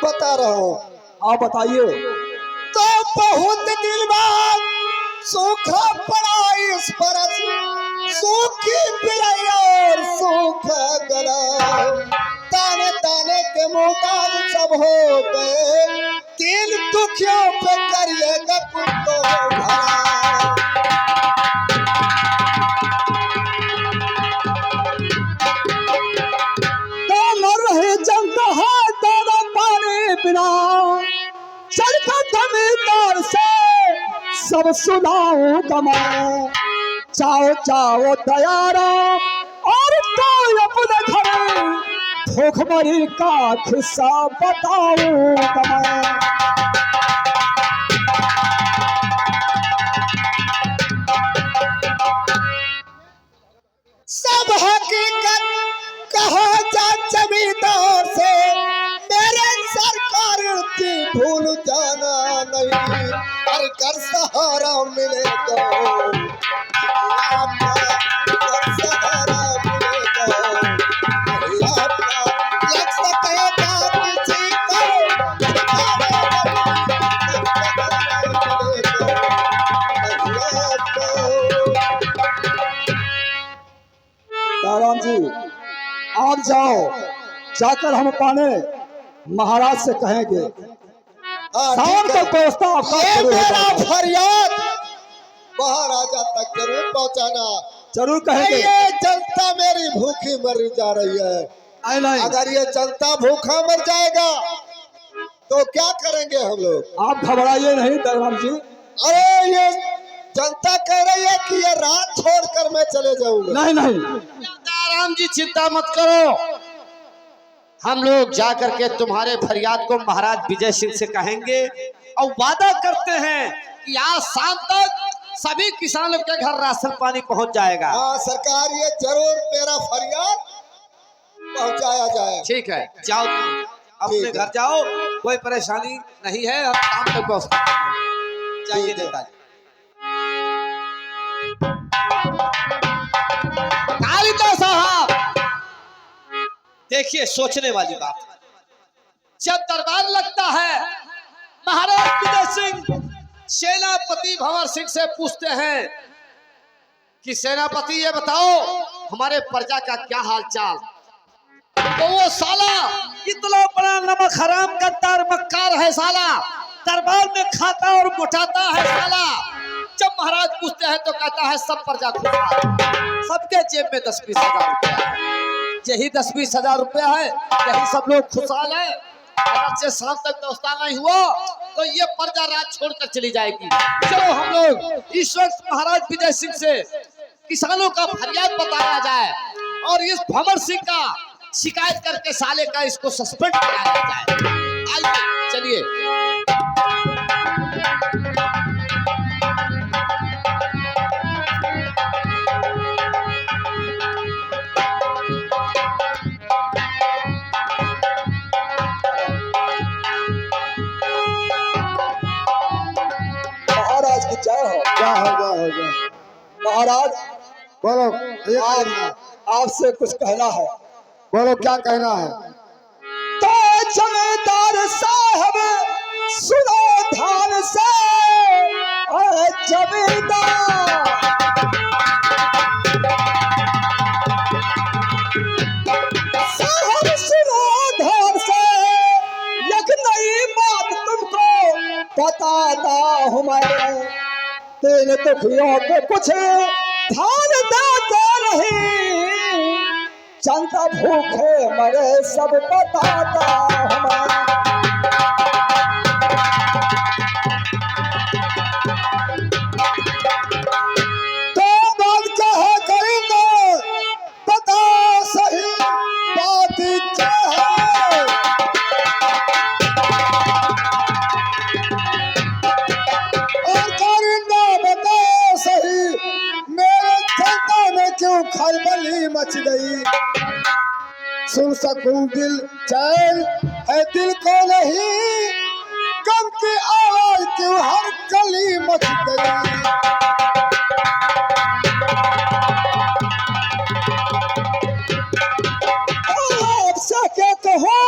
बता रहा हूँ। आप बताइए। तो बहुत दिन बाद सूखा पड़ा इस परस, सूखी पिड़ई और सूखा गला, ताने ताने के मोहताज सब हो गए, तीन दुखियों पे करिएगा कुत्तो भला। तो मर रही जनता है दादा पानी बिना, चल का जमींदार से सब सुनाओ कमाओ, चाओ चाओ दयारा और तो अपने घर भूखमरी का खिस्सा बताओ कमाओ। सब हकीकत कहा जा जमींदार से, मेरे सरकार की भूल जाना नहीं, हर घर सहारा मिलेगा, आपका घर सहारा मिलेगा, आपका लग सकेगा किसी को, राम जी आप जाओ, जाकर हम पाने महाराज से कहेंगे शाम तक व्यवस्था आपका ये शुरू मेरा होगा। फरियाद महाराजा तक जरूर पहुंचाना। जरूर कहेंगे। ये जनता मेरी भूखी मर जा रही है, नहीं नहीं अगर ये जनता भूखा मर जाएगा तो क्या करेंगे हम लोग? आप घबराइए नहीं दरबार जी। अरे ये जनता कह रही है कि ये रात छोड़कर मैं चले जाऊंगा। नहीं नहीं राम जी चिंता मत करो, हम लोग जाकर के तुम्हारे फरियाद को महाराज विजय सिंह से कहेंगे और वादा करते हैं कि आज शाम तक सभी किसानों के घर राशन पानी पहुंच जाएगा। हाँ सरकार, ये जरूर मेरा फरियाद पहुंचाया जाए। ठीक है, जाओ तुम अपने घर जाओ, कोई परेशानी नहीं है, हम शाम तक पहुंच जाइए नेताजी। कालिदास साहब देखिए, सोचने वाली बात है, जब दरबार लगता है महाराज विजय सिंह सेनापति भंवर सिंह से पूछते हैं कि सेनापति ये बताओ हमारे प्रजा का क्या हाल चाल, तो वो साला इतना बड़ा नमक हराम गद्दार मक्कार है साला, दरबार में खाता और मुठाता है साला। जब महाराज पूछते हैं तो कहता है सब प्रजा खुशहाल, सबके जेब में 10-20 हजार रुपया है, यही 10-20 हजार रुपया है, यही सब लोग खुशहाल है। अगर से शाम तक व्यवस्था नहीं हुआ तो ये प्रजा राज छोड़कर चली जाएगी। चलो हम लोग इस वक्त महाराज विजय सिंह से किसानों का फरियाद बताया जाए और इस भंवर सिंह का शिकायत करके साले का इसको सस्पेंड कराया जाए। आइए चलिए। महाराज की जय हो। क्या होगा? महाराज बोलो, आपसे कुछ कहना है। बोलो क्या कहना है? तो जमींदार साहब सुनो ध्यान से, अरे जमींदार साहब सुनो ध्यान से, एक नई बात तुमको बताता हूँ मैं, तीन दुखियों को कुछ ध्यान देते नहीं, जनता भूखे मरे सब बताता हूँ मैं। तो बात कहे करेंगे, बता सही बात क्या है, और करेंगे बता सही, मेरे जनता में क्यों खलबली मच गई, सुन सकूं दिल चैन है दिल को नहीं, गम की आवाज क्यों हर गली मच गई। आपसे क्या कहो,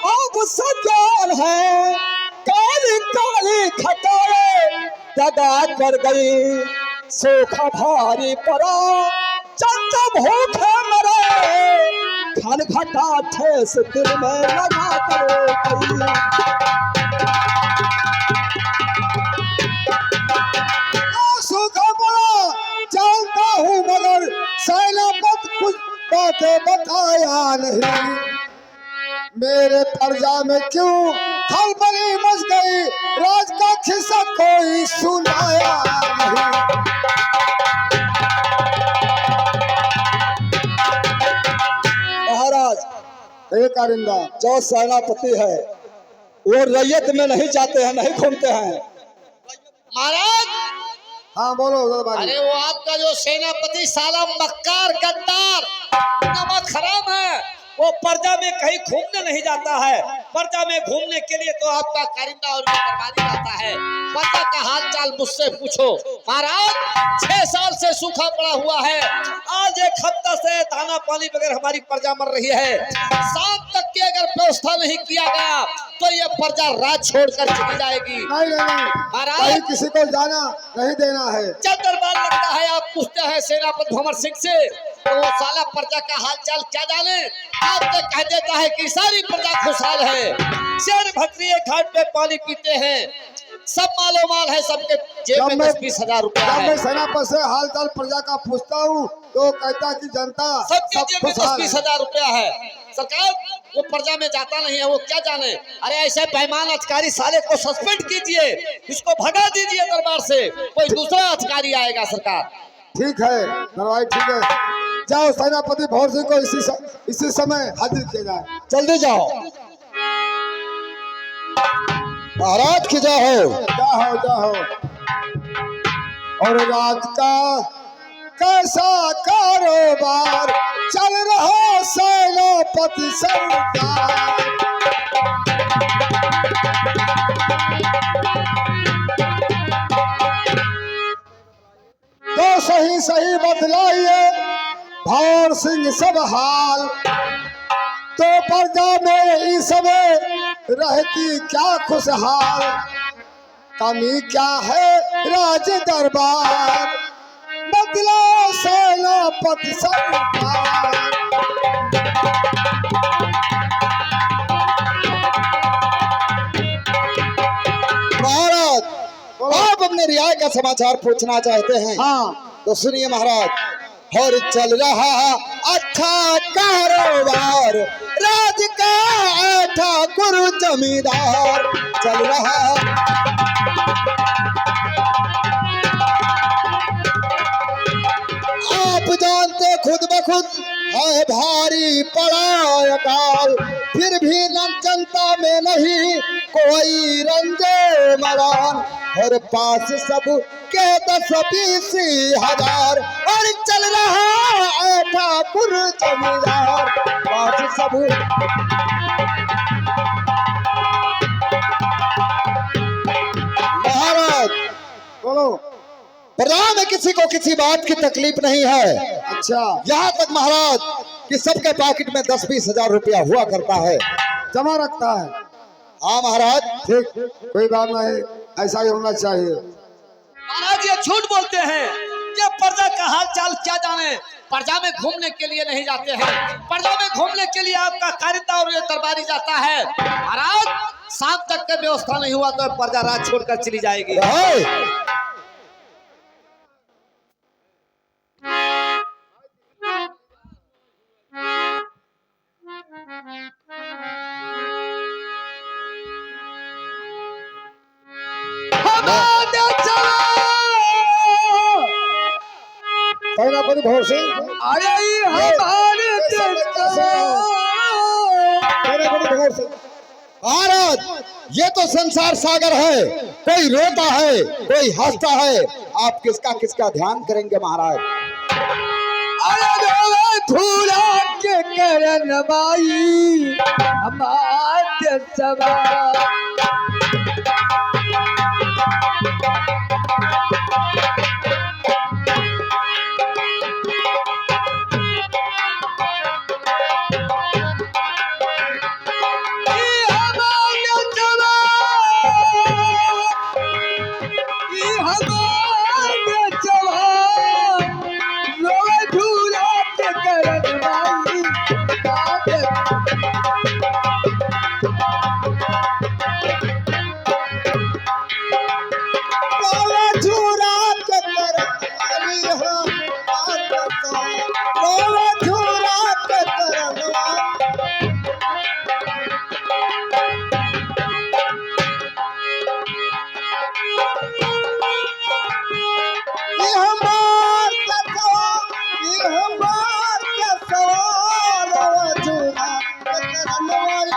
आप खूब सजान है, काली काली खटारे दगा कर गई, सूखा भारी पड़ा चंदा भूखे मरे, खन घटा ठेस दिल में लगा कर गई। सूखा पड़ा जानता हूँ मगर सेनापति कुछ बातें बताया नहीं, मेरे प्रजा में क्यों खलबली मच गई, राज का खिस्सा कोई सुनाया नहीं। महाराज एक कारिंदा जो सेनापति है वो रैयत में नहीं जाते हैं, नहीं घूमते हैं। महाराज हाँ बोलो दरबारी। अरे वो आपका जो सेनापति साला मक्कार गद्दार नमक हराम है, वो प्रजा में कहीं घूमने नहीं जाता है। प्रजा में घूमने के लिए तो आपका कारिंदा और दरबारी जाता है। प्रजा का हाल चाल मुझसे पूछो। महाराज 6 साल से सूखा पड़ा हुआ है, आज 1 हफ्ता से दाना पानी बगैर हमारी प्रजा मर रही है। शाम तक की अगर व्यवस्था नहीं किया गया तो ये प्रजा राज छोड़कर चली जाएगी। नहीं महाराज कहीं किसी को जाना नहीं देना है। जब दरबार लगता है आप पूछते हैं सेनापति भंवर सिंह से, तो वो साला प्रजा का हाल चाल क्या जाने, आपसे कह देता है कि सारी प्रजा खुशहाल है, शेर भटरिये घाट पे पानी पीते हैं, सब मालो माल है, सबके जेब में 10-20 हजार रुपया जब है। मैं सेनापति से हाल चाल प्रजा का पूछता हूँ तो कहता कि जनता सबके सब जेब में खुशहाल 10-20 है। हजार रुपया है। सरकार वो प्रजा में जाता नहीं है, वो क्या जाने। अरे ऐसे बेईमान अधिकारी साले को सस्पेंड कीजिए, इसको भगा दीजिए दरबार से, कोई दूसरा अधिकारी आएगा। सरकार ठीक है दरबारी ठीक है, जाओ सेनापति भंवर सिंह को इसी समय हाजिर किया जाए। जल्दी जाओ महाराज की जय हो। जाओ जाओ। और राज का कैसा कारोबार चल रहा सेनापति सरकार, तो सही सही बतलाइए भंवर सिंह सब हाल, तो प्रजा में इस समय रहती क्या खुशहाल, कमी क्या है राज दरबार, बदला सेनापति सरकार। महाराज आप अपने रियाय का समाचार पूछना चाहते हैं? हाँ तो सुनिए महाराज। और चल रहा अच्छा कारोबार, राज का ठाकुर जमींदार चल रहा। आप जानते खुद ब खुद है भारी पड़ा अकाल, फिर भी जनता में नहीं कोई रंजे मरान, और पास सब के 10-20 हजार, और चल रहा ठाकुर जमींदार पास सब। महाराज बोलो। प्रजा में किसी को किसी बात की तकलीफ नहीं है। अच्छा यहाँ तक महाराज कि सबके पॉकेट में 10-20 हजार रुपया हुआ करता है। जमा रखता है। हाँ महाराज ठीक कोई बात नहीं, ऐसा ही होना चाहिए। महाराज ये झूठ बोलते हैं, ये प्रजा का हाल चाल क्या जाने। प्रजा में घूमने के लिए नहीं जाते हैं, प्रजा में घूमने के लिए आपका कारिंदा और ये दरबारी जाता है। महाराज शाम तक का व्यवस्था नहीं हुआ तो प्रजा राज छोड़कर चली जाएगी। सेनापति भंवर सिंह महाराज ये तो संसार सागर है, कोई रोता है कोई हंसता है, आप किसका किसका ध्यान करेंगे महाराज। धूला के करन बाई हमारे सवा,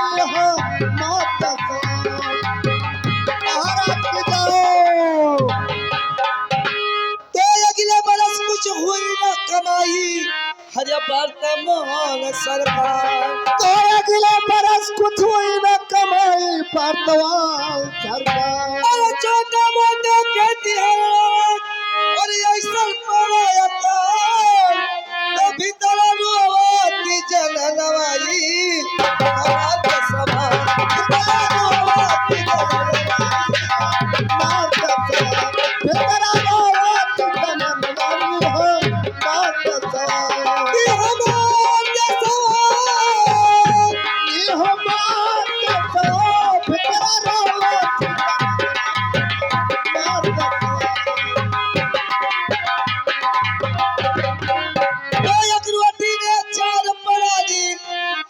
नवाई हो माता महाराज की जाओ। तो अगले बरस कुछ हुई न कमाई हर वर्तमान सरकार। तो अगले बरस कुछ हुई न कमाई वर्तमान सरकार। अरे छोटे मोटे खेती है और ऐसा पड़ा तो भीतर रुआती जन नवाई हमारे सभा रुआती जन माता पितरा बात तमन नामी हो माता नवाई हमारे सभा ये हो माता पितरा बात माता एक रोटी ने चार पड़ा दी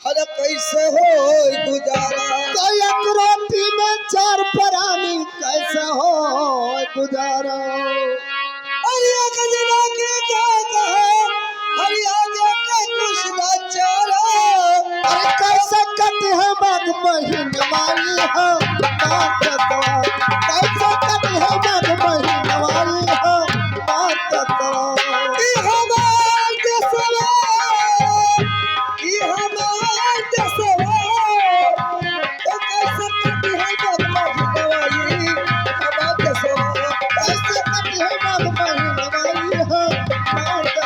हर कैसे हो गुजारा। तो एक रोटी में चार परानी कैसे हो गुजारा। हरिया गजना के जाग है हरिया के कुछ न चला। अरे कैसे कट है मग महीन वाली हो माता कैसे कट है मग महीन वाली हो माता ई हमारे सवा ई हमारे सवा तो कैसे कटी है बदमाश दवाई हमारे सवा। कैसे कट है मग महीन वाली हो माता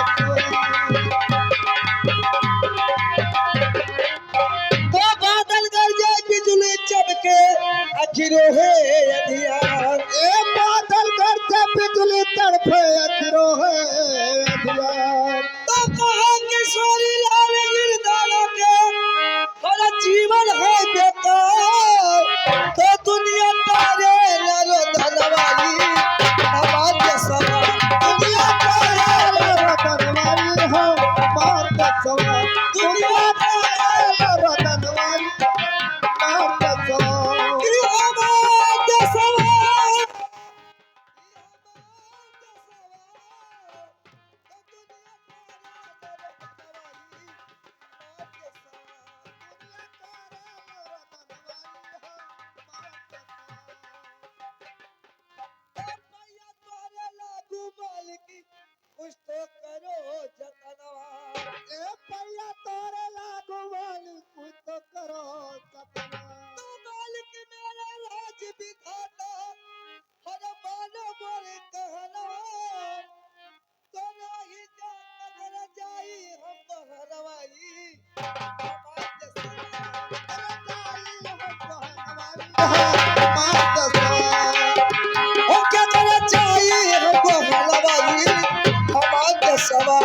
तो बादल गरजे बिजली चमके आखिरो है अधियार। ए बादल करते बिजली तड़फे अखरो है अभियान। तो कहा किशोरी लाल गिरदाना के हर जीवन है बेकार। तो दुनिया तारे नरो धनवाली हमारे सवा। दुनिया तारे रतन वाली हो माता सवा। दुनिया तारे रतन वाली माता सवा। ई हमारे सवा कुछ तो करो जतनवा। ए पैया तोरे लागू वाली कुछ तो करो सतना। तो मालिक मेरा राज विधाता हर मानो मोरे कहना। तो नहीं जा अगर जाई हम बहरवाई हमारे सवा। ओ क्या कर जाई हम बहरवाई हमारे सवा।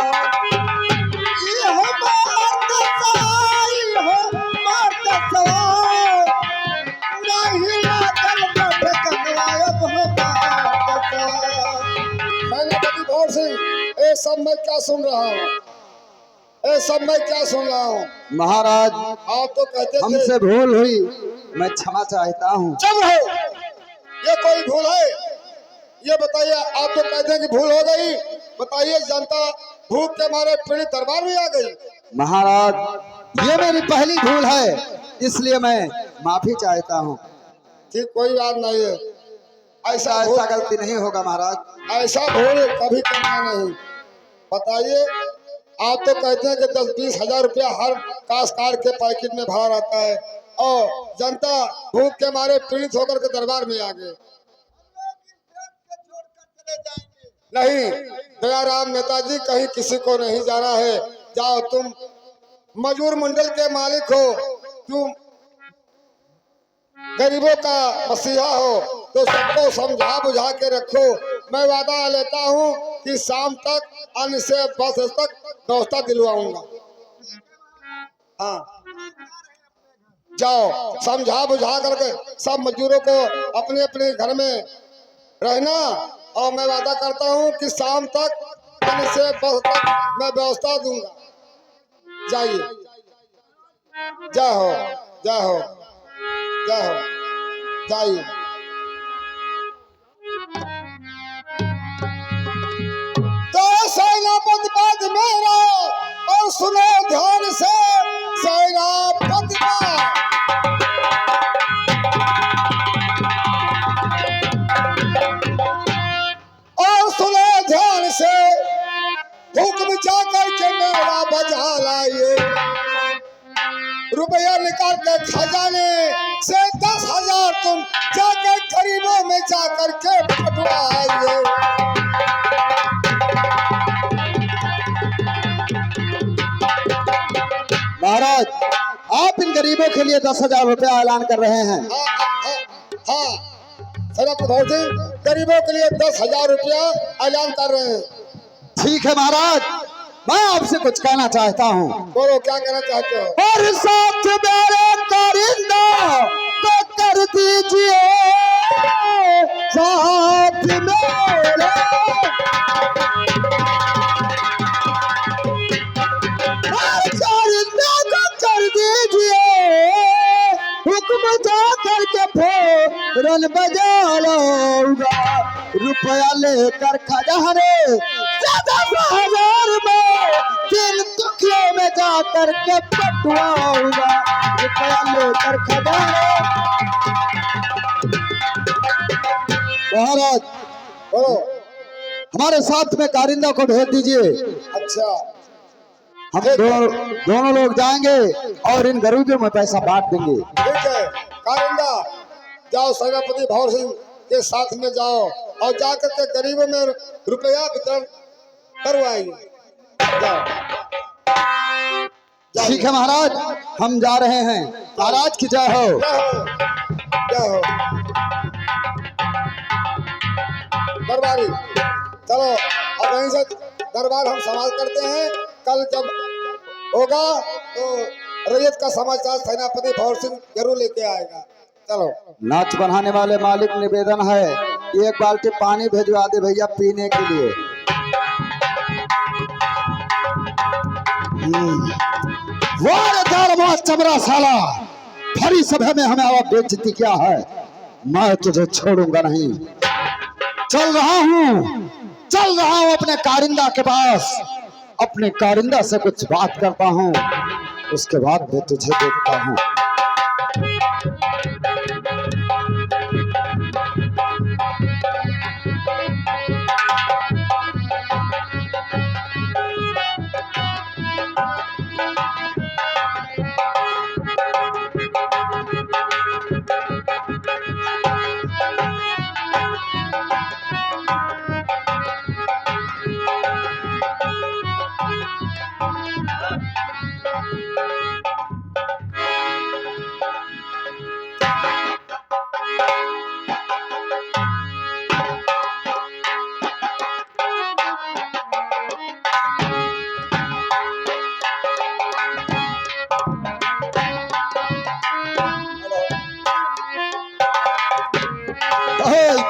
सेनापति भौर सिंह, ये सब मैं क्या सुन रहा हूँ? ये सब मैं क्या सुन रहा हूँ? महाराज आप तो कहते थे हमसे भूल हुई मैं क्षमा चाहता हूँ। चुप रहो। ये कोई भूल है? ये बताइए, आप तो कहते हैं कि भूल हो गई। बताइए, जनता भूख के मारे पीड़ित दरबार में आ गई। महाराज ये मेरी पहली भूल है इसलिए मैं माफी चाहता हूँ। ठीक, कोई बात नहीं है। ऐसा ऐसा गलती नहीं होगा महाराज। ऐसा भूल कभी करना नहीं। बताइए, आप तो कहते हैं कि 10-20 हजार रुपया हर काश्तकार के पैकेट में भरा रहता है और जनता भूख के मारे पीड़ित होकर के दरबार में आ गए। नहीं दयाराम नेताजी, कहीं किसी को नहीं जाना है। जाओ, तुम मजदूर मंडल के मालिक हो, तुम गरीबों का मसीहा हो, तो सबको समझा बुझा के रखो। मैं वादा लेता हूँ कि शाम तक अन्न से बस तक व्यवस्था दिलवाऊंगा। हाँ, जाओ, समझा बुझा करके सब मजदूरों को अपने अपने घर में रहना, और मैं वादा करता हूँ कि शाम तक अन्न से बस तक मैं व्यवस्था दूंगा। जाइए, जाओ जाओ जाओ, जाइए। तो सेनापति बात मेरा और सुनो ध्यान से। सेनापति हम जाकर गरीबों में जाकर के बटवाएंगे। महाराज, आप इन गरीबों के लिए 10,000 रुपया ऐलान कर रहे हैं। हाँ, सेनापति भवर सिंह गरीबों के लिए 10,000 रुपया ऐलान कर रहे हैं। ठीक है महाराज, मैं आपसे कुछ कहना चाहता हूँ। बोलो, क्या कहना चाहते हो? और साथ मेरे कारिंदा को कर दीजिए, साथ मेरे कारिंदा को कर दीजिए, हुक्म जा करके फोरन बजा लाऊंगा, रुपया लेकर खजाने 10,000 में दिन दुखियों में जाकर के पटवाऊंगा, रुपया लेकर खजाने। महाराज, बोलो। हमारे साथ में कारिंदा को भेज दीजिए। अच्छा, हम दोनों लोग जाएंगे और इन गरीबों में पैसा बांट देंगे। ठीक है। कारिंदा, जाओ सेनापति भवर सिंह के साथ में जाओ और जाकर के गरीबों में रुपया वितरण करवाएंगे। जाओ। ठीक है महाराज, हम जा रहे हैं। महाराज की जय हो। जय हो, जय हो। दरबारी, चलो अब यहीं से दरबार हम समाज करते हैं। कल जब होगा तो रैयत का समाचार सेनापति भवर सिंह जरूर लेके आएगा। चलो। नाच बनाने वाले मालिक, निवेदन है, एक बाल्टी पानी भेजवा दे भैया पीने के लिए। वाह चमड़ा साला, भरी सभा में हमें आवाज बेइज्जती क्या है। मैं तुझे छोड़ूंगा नहीं। चल रहा हूँ अपने कारिंदा के पास, अपने कारिंदा से कुछ बात करता हूँ, उसके बाद मैं तुझे देखता हूँ।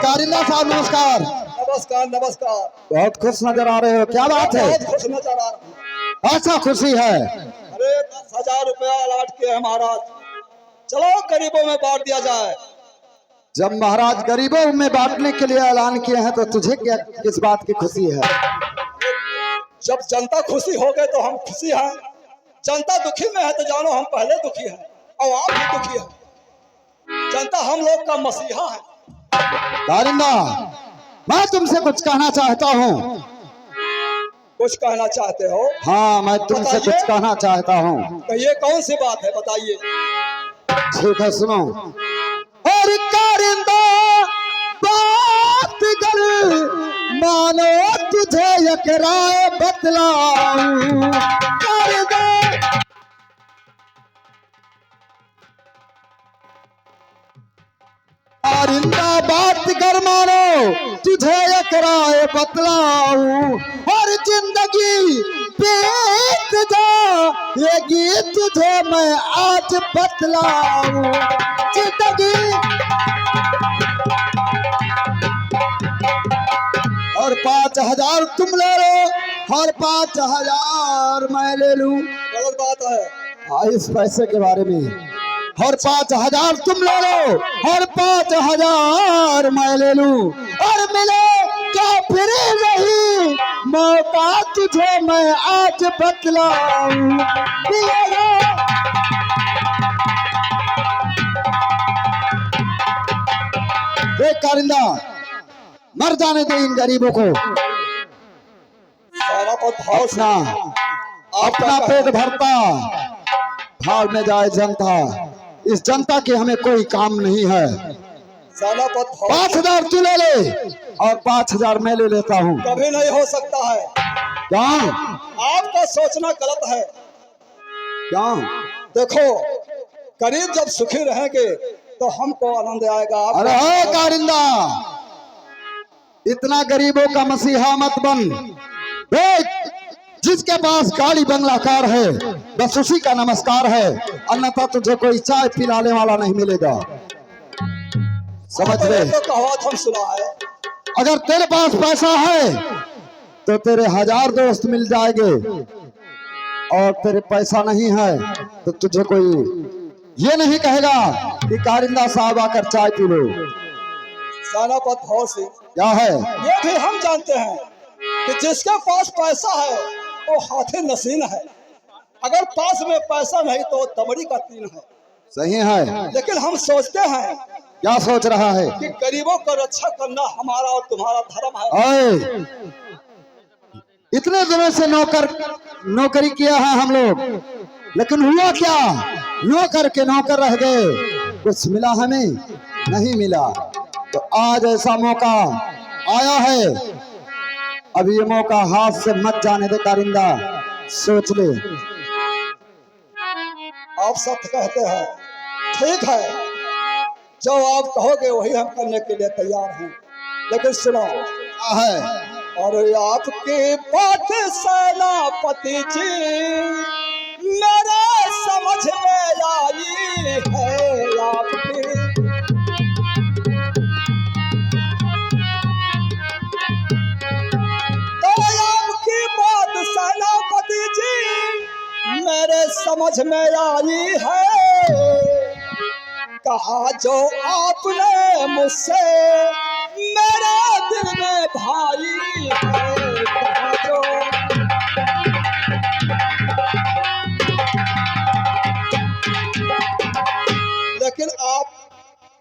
कारिंदा साहब नमस्कार। नमस्कार, नमस्कार। बहुत खुश नजर आ रहे हो, क्या बात है? बहुत खुश नजर आ रहा हूं। अच्छा, खुशी है। अरे 10,000 रुपया अलॉट किए हैं महाराज, चलो गरीबों में बांट दिया जाए। जब महाराज गरीबों में बांटने के लिए ऐलान किए हैं तो तुझे क्या किस बात की खुशी है? जब जनता खुशी हो गए तो हम खुशी हैं। जनता दुखी में है तो जानो हम पहले दुखी हैं और आप भी दुखी हैं। जनता हम लोग का मसीहा है। कारिंदा, मैं तुमसे कुछ कहना चाहता हूँ। कुछ कहना चाहते हो? हाँ, मैं तुमसे बताइए। कुछ कहना चाहता हूँ। तो ये कौन सी बात है, बताइए। ठीक है, सुनो। और कारिंदा बात कर, मानो तुझे एक राय बतलाऊं। कारिंदा कारिंदा बात कर, मानो तुझे एक राय बतलाऊं। और जिंदगी बीत जाएगी तुझे मैं आज बतलाऊं। जिंदगी और 5,000 तुम ले लो और 5,000 मैं ले लूं। गलत बात है। हाँ, इस पैसे के बारे में। और 5,000 तुम ले लो और 5,000 मैं ले लूं। और मिले क्या फिर नहीं मौका तुझे मैं आज बतलाऊं। मिलेगा देख कारिंदा, मर जाने दे इन गरीबों को। सारा पर भाव से अपना पेट भरता, भाव में जाए जनता। इस जनता के हमें कोई काम नहीं है। सेनापत भव 5,000 तू ले ले और 5,000 मैं ले लेता हूँ। कभी नहीं हो सकता है। क्यों? आपका सोचना गलत है। क्यों? देखो, गरीब जब सुखी रहेंगे तो हमको आनंद आएगा। अरे हो कारिंदा, इतना गरीबों का मसीहा मत बन। देख, जिसके पास गाड़ी बंगला कार है बस उसी का नमस्कार है, अन्यथा तुझे कोई चाय पिलाने वाला नहीं मिलेगा। समझ ले। तो कहावत हम सुना है। अगर तेरे पास पैसा है तो तेरे 1000 दोस्त मिल जाएंगे, और तेरे पैसा नहीं है तो तुझे कोई ये नहीं कहेगा कि कारिंदा साहब आकर चाय पी लो। सेनापत भव सिंह, क्या है? ये भी हम जानते हैं कि जिसके पास पैसा है वो हाथी नसीन है, अगर पास में पैसा नहीं तो दमड़ी का तीन है। सही है। लेकिन हम सोचते हैं क्या सोच रहा है? कि गरीबों को रक्षा करना हमारा और तुम्हारा धर्म है। ओए, इतने दिनों से नौकरी किया है हम लोग, लेकिन हुआ क्या? नौकर के नौकर रह गए। कुछ मिला हमें? नहीं मिला। तो आज ऐसा मौका आया है, अब ये मौका हाथ से मत जाने दे कारिंदा, सोच ले। आप सत्य कहते हैं, ठीक है, जो आप कहोगे वही हम करने के लिए तैयार हैं। लेकिन सुनो, क्या है? और आपकी बात सेनापति जी मेरे समझ में आई है। आपकी तो आपकी बात सेनापति जी मेरे समझ में आई है। कहा जो आपने मुझसे मेरे दिल में भाई है। कहा जो लेकिन आप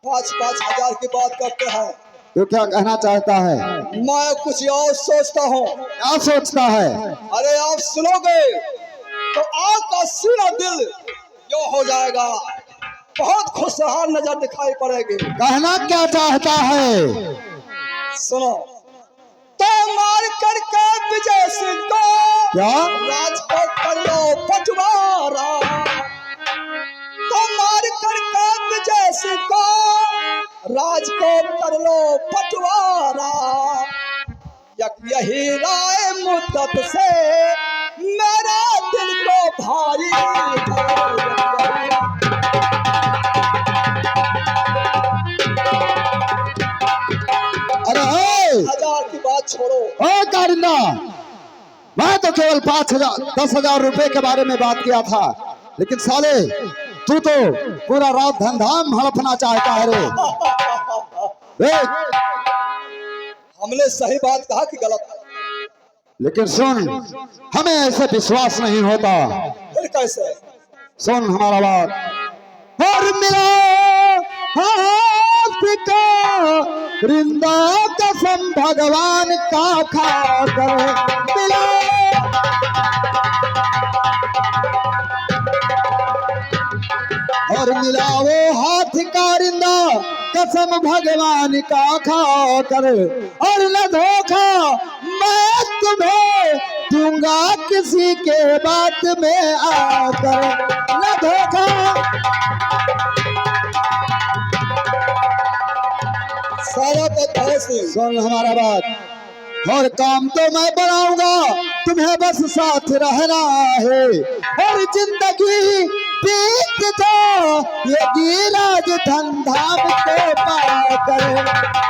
5-5 हजार की बात करते हैं। तू क्या कहना चाहता है? मैं कुछ और सोचता हूँ। क्या सोचता है? अरे आप सुनोगे तो आपका सीना दिल यो हो जाएगा, बहुत खुशहाल नजर दिखाई पड़ेगी। कहना क्या चाहता है? सुनो, तो मार करके विजय सिंह को क्या? राजकोट कर लो पटवारा। तो मार करके विजय सिंह को राजकोट कर लो पटवारा। यही राय मुद्दत से मेरा दिल को भारी है। अरे हे! 1000 की बात छोड़ो। ओ कारिंदा, मैं तो केवल 5,000-10,000 रुपए के बारे में बात किया था, लेकिन साले तू तो पूरा रात धमधाम हड़पना चाहता है रे। देख, हमने सही बात कहा कि गलत? लेकिन सुन, हमें ऐसे विश्वास नहीं होता। फिर कैसे? सुन हमारा बात। और मिला हाथ का रिंदा कसम भगवान का खाकर मिला। और मिला वो हाथ का रिंदा कसम भगवान का खाकर, और न धोखा मैं तुम्हें दूंगा किसी के बात में आकर, न धोखा। सारा तो सुन हमारा बात, और काम तो मैं बनाऊंगा, तुम्हें बस साथ रहना है। और जिंदगी बीत जा ये गिराज धंधा को पाकर,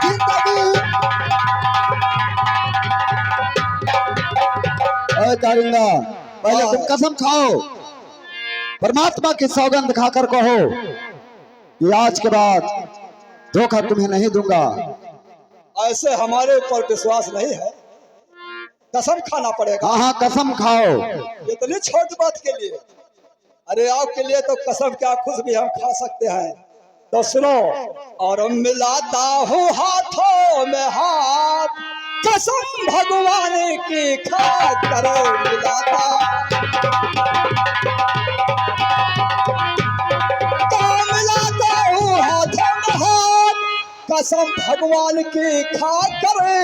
जिंदगी। कारिंदा, पहले तुम कसम खाओ, परमात्मा की सौगंध खाकर कहो कि आज के बाद धोखा तुम्हें नहीं दूंगा। ऐसे हमारे ऊपर विश्वास नहीं है, कसम खाना पड़ेगा। हाँ, कसम खाओ। इतनी छोटी बात के लिए? अरे आपके लिए तो कसम क्या, खुद भी हम खा सकते हैं। तो सुनो, और मिलाता हूँ हाथों में हाथ, कसम भगवान की खाकर मिलाता। तो मिलाता हूँ हाथों में हाथ, कसम भगवान की खा करे,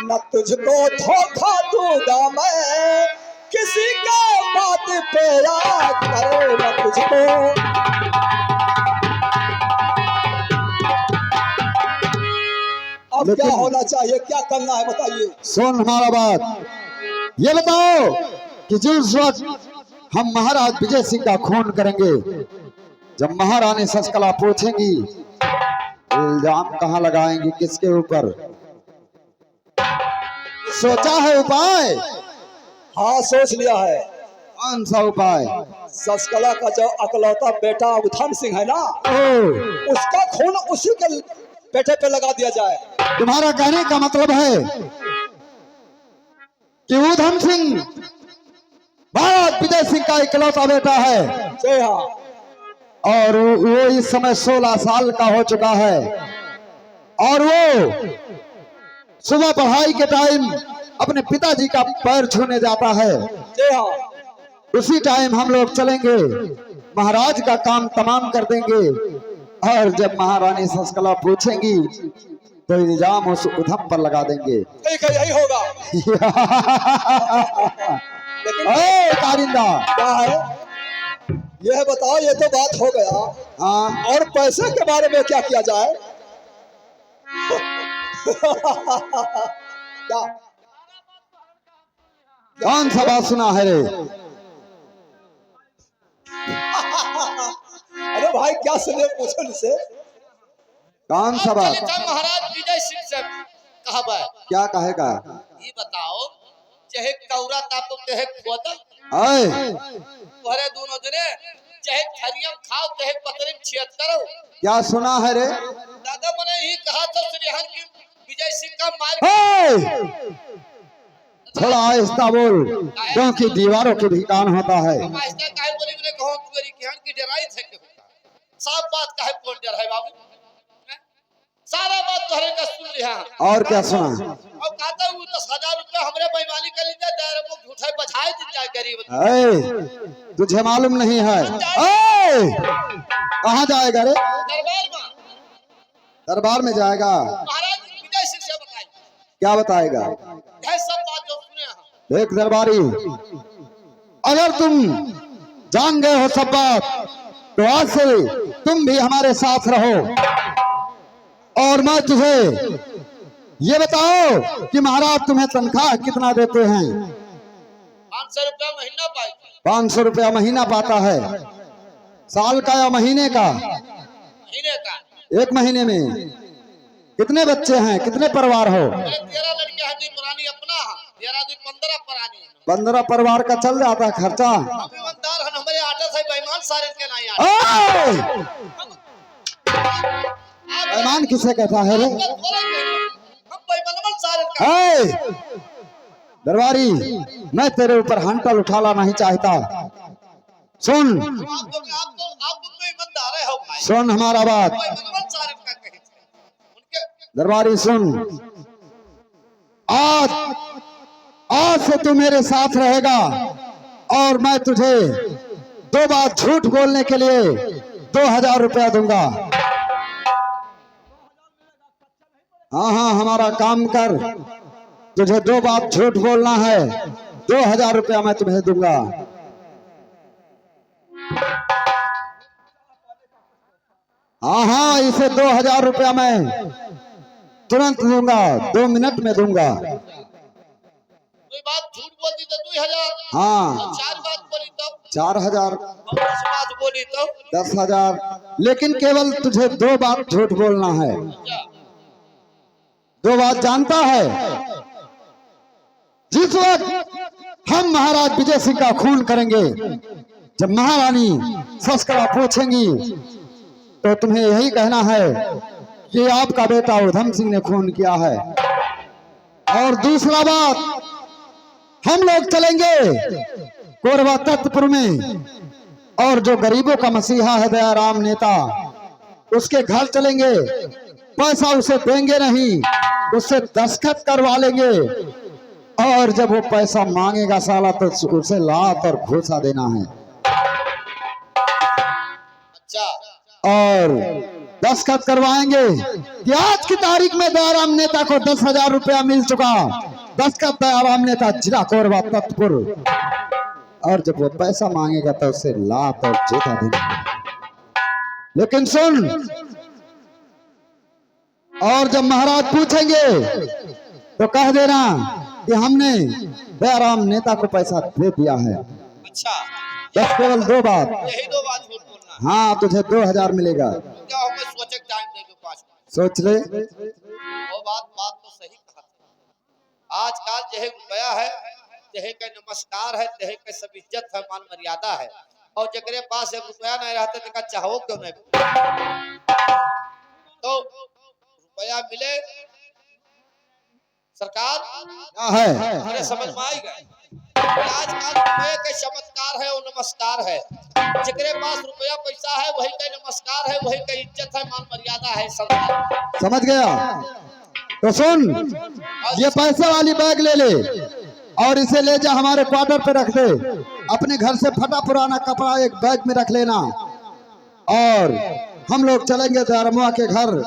न तुझको धोखा दूंगा मैं, किसी के बात पे याद करे न तुझको। अब क्या होना चाहिए, क्या करना है बताइए। सुन हमारा बात, ये बताओ कि जिस वक्त हम महाराज विजय सिंह का खून करेंगे, जब महारानी शशकला पूछेंगी इल्जाम कहाँ लगाएंगी, किसके ऊपर? सोचा है उपाय? हाँ सोच लिया है। कौन सा उपाय? शशकला का जो अकलौता बेटा उधम सिंह है ना, उसका खून उसी के पेटे पे लगा दिया जाए। तुम्हारा कहने का मतलब है कि उधम सिंह महाराज विजय सिंह का इकलौता बेटा है? जी हाँ। और वो इस समय 16 साल का हो चुका है, और वो सुबह पढ़ाई के टाइम अपने पिताजी का पैर छूने जाता है। जी हाँ। उसी टाइम हम लोग चलेंगे, महाराज का काम तमाम कर देंगे, और जब महारानी शशकला पूछेंगी तो इल्जाम उस उधम पर लगा देंगे। ठीक है, यही होगा। लेकिन कारिंदा क्या है, यह बताओ, ये तो बात हो गया। हाँ, और पैसे के बारे में क्या किया जाए? क्या कौन सा बात सुना है रे? अरे भाई क्या सुने, पूछो इनसे। कौन सा बात? महाराज विजय सिंह से कहा क्या कहेगा? ये बताओ, चाहे कौरा ताप चाहे खोदा आए तोहरे दोनों जने, चाहे थरियम खाओ चाहे पतरिम छियत करो। क्या सुना है रे? दादा मैंने ही कहा था श्रीहन की विजय सिंह का मार। थोड़ा आहिस्ता बोल, क्योंकि दीवारों के भी कान होता है। आहिस्ता काहे बोली, मैंने कहो तुम्हारी कहन की डराई थे के होता। साफ बात काहे कौन डर है बाबू? सारा बात तोहरे का सुन लिया। और क्या सुना? और कहता हूँ 10,000 रुपया हमरे बेईमानी कर लीजिए, दायरे में झूठे बचाए दिन जाए गरीब। तुझे मालूम नहीं है? कहाँ जाएगा रे? दरबार में। दरबार में जाएगा? महाराज विजय सिंह से बताइए क्या बताएगा? यह सब बात जो सुने हैं। देख दरबारी, अगर तुम जान गए हो सब बात, तो आज से तुम भी हमारे साथ रहो, और मैं तुझे ये बताओ कि महाराज तुम्हें तनख्वाह कितना देते हैं? 500 रुपया महीना पाए। 500 रुपया महीना पाता है। साल का या महीने का? महीने का। एक महीने में कितने बच्चे हैं, कितने परिवार हो? 13 लड़कियां हैं, पुरानी अपना 13 दिन 15 पुरानी। 15 परिवार का चल जाता है खर्चा। हम ईमानदार हैं, हमारे आटा से बेईमान सारे के नहीं आते। बेईमान किसे कहता है रे? हम बेईमान सारे का। दरबारी, मैं तेरे ऊपर हंटल उठाना नहीं चाहता। सुन, आप तो ईमानदार है हो भाई। सुन हमारा बात। बेईमान सारे का कहे उनके। दरबारी सुन, आज से तू मेरे साथ रहेगा, और मैं तुझे 2 बार झूठ बोलने के लिए 2000 रुपया दूंगा। हाँ हाँ, हमारा काम कर, तुझे 2 बार झूठ बोलना है, 2000 रुपया मैं तुम्हें दूंगा। हाँ हाँ, इसे 2000 रुपया मैं तुरंत दूंगा, 2 मिनट में दूंगा। कोई बात झूठ बोल दी तो 2000। हाँ, 4 बात बोली तो 4000, 10 बात बोली तो 10,000, लेकिन केवल तुझे 2 बार झूठ बोलना है। 2 बात जानता है? जिस वक्त हम महाराज विजय सिंह का खून करेंगे, जब महारानी शशकला पूछेंगी, तो तुम्हें यही कहना है कि आपका बेटा उधम सिंह ने खून किया है। और दूसरा बात, हम लोग चलेंगे कोरबा तख्तपुर में, और जो गरीबों का मसीहा है दयाराम नेता, उसके घर चलेंगे, पैसा उसे देंगे नहीं, उससे दस्तखत करवा लेंगे, और जब वो पैसा मांगेगा साला, तो उसे लात और घूसा देना है। अच्छा। और दस्तखत करवाएंगे कि आज की तारीख में दयाराम नेता को 10,000 रुपया मिल चुका। दस्तखत दयाराम नेता जिला कोरबा तत्पुर। और जब वो पैसा मांगेगा तो उसे लात और जेता देना। लेकिन सुन, और जब महाराज पूछेंगे तो कह देना कि हमने दयाराम नेता को पैसा दे दिया है। अच्छा, बस केवल 2 बात। यही 2 बात झूठ बोलना। हाँ, तुझे 2,000 मिलेगा। क्या हो, मैं सोचे टाइम दे दूं 5 मिनट। सोच ले। वो बात तो सही कहा था। आजकल जहे रुपया है, जहे का नमस्कार है, जहे का सब इज्जत है, मान मर्यादा है। और जकरे पास एक रुपया नहीं रहते तो का चाहो क्यों नहीं। तो रुपया मिले सरकार है अरे समझ में आई गए। आजकल रुपये के चमत्कार है और नमस्कार है। जिकरे पास रुपया पैसा है वही का नमस्कार है, वही का इज्जत है, मान मर्यादा है। समझ गया? तो सुन, ये पैसे वाली बैग ले ले और इसे ले जा हमारे क्वार्टर पे रख दे। अपने घर से फटा पुराना कपड़ा एक बैग में रख लेना और हम लोग चलेंगे दयारामुआ के घर।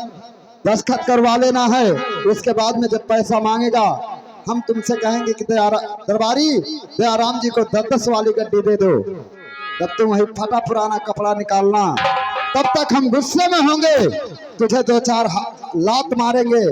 दस्तखत करवा लेना है। उसके बाद में जब पैसा मांगेगा हम तुमसे कहेंगे कि दरबारी दयाराम जी को 10 वाली गड्डी दे दो। तब तुम वही फटा पुराना कपड़ा निकालना। तब तक हम गुस्से में होंगे, तुझे 2-4 लात मारेंगे।